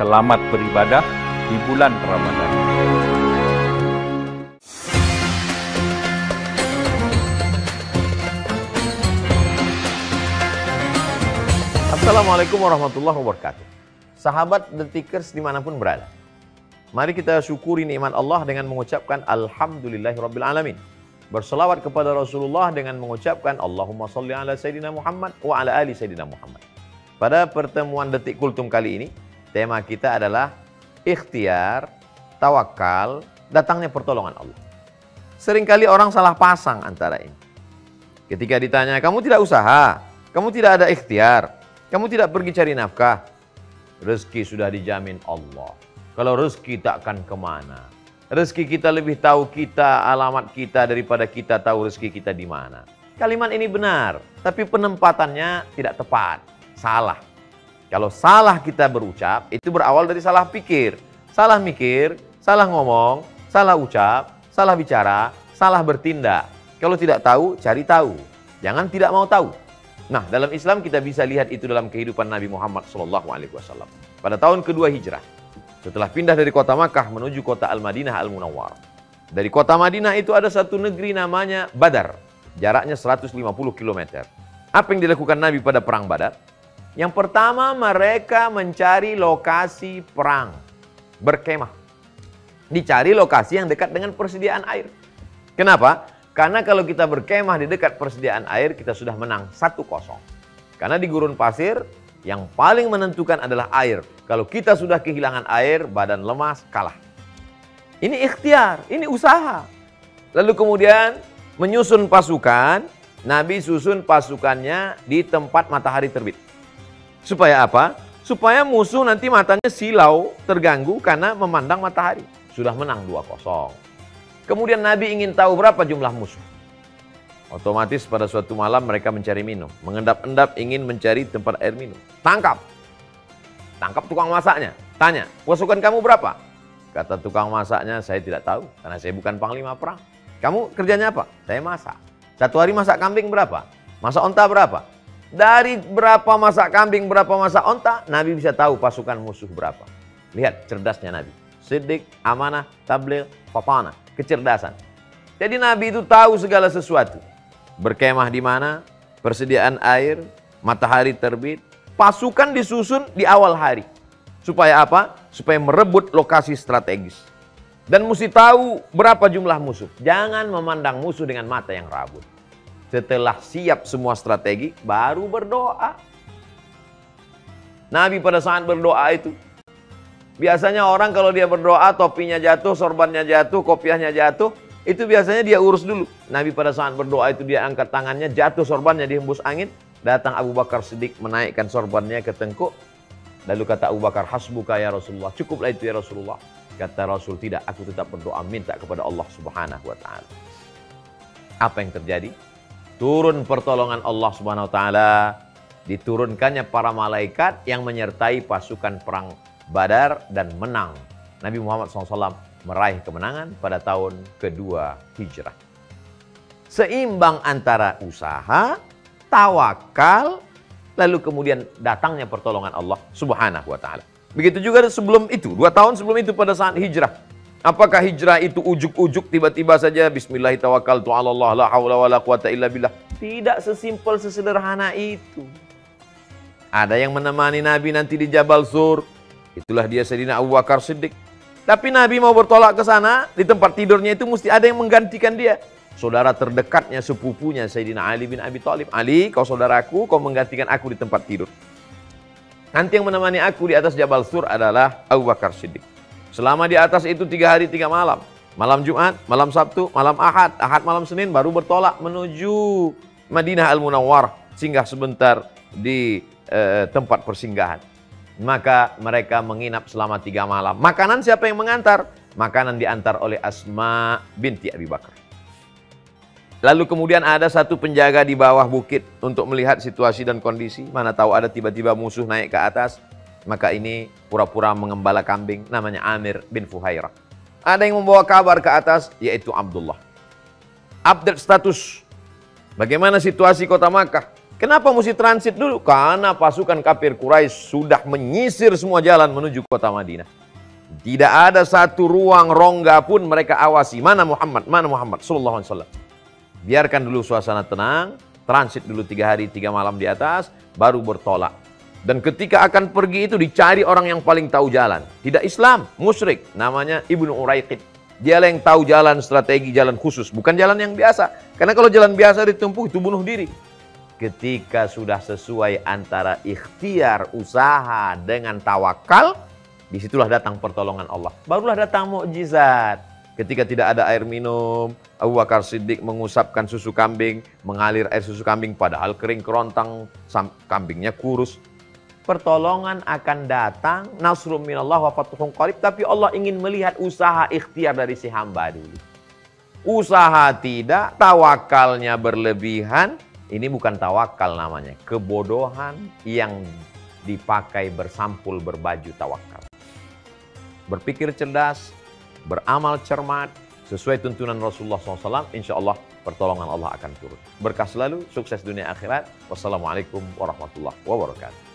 Selamat beribadah di bulan Ramadan. Assalamualaikum warahmatullahi wabarakatuh. Sahabat Detikers dimanapun berada, mari kita syukuri nikmat Allah dengan mengucapkan Alhamdulillahirabbil alamin. Berselawat kepada Rasulullah dengan mengucapkan Allahumma sholli ala Sayyidina Muhammad wa ala ali Sayyidina Muhammad. Pada pertemuan Detik Kultum kali ini, tema kita adalah ikhtiar, tawakal, datangnya pertolongan Allah. Seringkali orang salah pasang antara ini. Ketika ditanya, kamu tidak usaha, kamu tidak ada ikhtiar, kamu tidak pergi cari nafkah, rezeki sudah dijamin Allah. Kalau rezeki tak akan kemana. Rezeki kita lebih tahu kita, alamat kita daripada kita tahu rezeki kita di mana. Kalimat ini benar, tapi penempatannya tidak tepat, salah. Kalau salah kita berucap, itu berawal dari salah pikir. Salah mikir, salah ngomong, salah ucap, salah bicara, salah bertindak. Kalau tidak tahu, cari tahu. Jangan tidak mau tahu. Nah, dalam Islam kita bisa lihat itu dalam kehidupan Nabi Muhammad SAW. Pada tahun kedua hijrah, setelah pindah dari kota Makkah menuju kota Al-Madinah Al-Munawwar. Dari kota Madinah itu ada satu negeri namanya Badar. Jaraknya 150 km. Apa yang dilakukan Nabi pada perang Badar? Yang pertama, mereka mencari lokasi perang. Berkemah. Dicari lokasi yang dekat dengan persediaan air. Kenapa? Karena kalau kita berkemah di dekat persediaan air, kita sudah menang 1-0. Karena di gurun pasir, yang paling menentukan adalah air. Kalau kita sudah kehilangan air, badan lemas, kalah. Ini ikhtiar, ini usaha. Lalu kemudian menyusun pasukan, Nabi susun pasukannya di tempat matahari terbit. Supaya apa? Supaya musuh nanti matanya silau, terganggu karena memandang matahari. Sudah menang 2-0. Kemudian Nabi ingin tahu berapa jumlah musuh. Otomatis pada suatu malam mereka mencari minum. Mengendap-endap ingin mencari tempat air minum. Tangkap. Tangkap tukang masaknya. Tanya, pasukan kamu berapa? Kata tukang masaknya, saya tidak tahu. Karena saya bukan panglima perang. Kamu kerjanya apa? Saya masak. Satu hari masak kambing berapa? Masak onta berapa? Dari berapa masak kambing, berapa masak onta, Nabi bisa tahu pasukan musuh berapa. Lihat cerdasnya Nabi. Siddiq, amanah, tabligh, fatanah. Kecerdasan. Jadi Nabi itu tahu segala sesuatu. Berkemah di mana, persediaan air, matahari terbit, pasukan disusun di awal hari. Supaya apa? Supaya merebut lokasi strategis. Dan mesti tahu berapa jumlah musuh. Jangan memandang musuh dengan mata yang rabun. Setelah siap semua strategi, baru berdoa. Nabi pada saat berdoa itu, biasanya orang kalau dia berdoa, topinya jatuh, sorbannya jatuh, kopiahnya jatuh, itu biasanya dia urus dulu. Nabi pada saat berdoa itu dia angkat tangannya, jatuh sorbannya dihembus angin. Datang Abu Bakar Siddiq menaikkan sorbannya ke tengkuk. Lalu kata Abu Bakar, hasbuka ya Rasulullah, cukuplah itu ya Rasulullah. Kata Rasul, tidak, aku tetap berdoa minta kepada Allah Subhanahu wa Ta'ala. Apa yang terjadi? Turun pertolongan Allah Subhanahu wa Ta'ala. Diturunkannya para malaikat yang menyertai pasukan perang Badar dan menang. Nabi Muhammad SAW meraih kemenangan pada tahun kedua hijrah. Seimbang antara usaha, tawakal, lalu kemudian datangnya pertolongan Allah Subhanahu wa Ta'ala. Begitu juga sebelum itu, 2 tahun sebelum itu pada saat hijrah. Apakah hijrah itu ujuk-ujuk tiba-tiba saja bismillahirrahmanirrahim, la haula wala quwata illa billah? Tidak sesimpel sesederhana itu. Ada yang menemani Nabi nanti di Jabal Sur. Itulah dia Sayyidina Abu Bakar Siddiq. Tapi Nabi mau bertolak ke sana, di tempat tidurnya itu mesti ada yang menggantikan dia. Saudara terdekatnya, sepupunya Sayyidina Ali bin Abi Thalib. Ali, kau saudaraku, kau menggantikan aku di tempat tidur. Nanti yang menemani aku di atas Jabal Sur adalah Abu Bakar Siddiq. Selama di atas itu 3 hari 3 malam. Malam Jumat, malam Sabtu, malam Ahad. Ahad malam Senin baru bertolak menuju Madinah Al-Munawwar. Singgah sebentar di tempat persinggahan. Maka mereka menginap selama 3 malam. Makanan siapa yang mengantar? Makanan diantar oleh Asma binti Abi Bakar. Lalu kemudian ada satu penjaga di bawah bukit untuk melihat situasi dan kondisi. Mana tahu ada tiba-tiba musuh naik ke atas. Maka ini pura-pura mengembala kambing, namanya Amir bin Fuhairah. Ada yang membawa kabar ke atas, yaitu Abdullah. Update status. Bagaimana situasi kota Makkah? Kenapa mesti transit dulu? Karena pasukan kafir Quraisy sudah menyisir semua jalan menuju kota Madinah. Tidak ada satu ruang rongga pun mereka awasi. Mana Muhammad? Mana Muhammad? Sallallahu alaihi wasallam. Biarkan dulu suasana tenang, transit dulu 3 hari 3 malam di atas, baru bertolak. Dan ketika akan pergi itu dicari orang yang paling tahu jalan. Tidak Islam, musyrik. Namanya Ibnu Uraiqid. Dia yang tahu jalan, strategi jalan khusus. Bukan jalan yang biasa. Karena kalau jalan biasa ditempuh itu bunuh diri. Ketika sudah sesuai antara ikhtiar, usaha dengan tawakal, disitulah datang pertolongan Allah. Barulah datang mukjizat. Ketika tidak ada air minum, Abu Bakar Siddiq mengusapkan susu kambing, mengalir air susu kambing padahal kering kerontang, kambingnya kurus. Pertolongan akan datang, nasrum minallah wa fathun qarib, tapi Allah ingin melihat usaha ikhtiar dari si hamba dulu. Usaha tidak, tawakalnya berlebihan, ini bukan tawakal namanya, kebodohan yang dipakai bersampul berbaju tawakal. Berpikir cerdas, beramal cermat, sesuai tuntunan Rasulullah SAW, insya Allah pertolongan Allah akan turun. Berkah selalu, sukses dunia akhirat. Wassalamualaikum warahmatullahi wabarakatuh.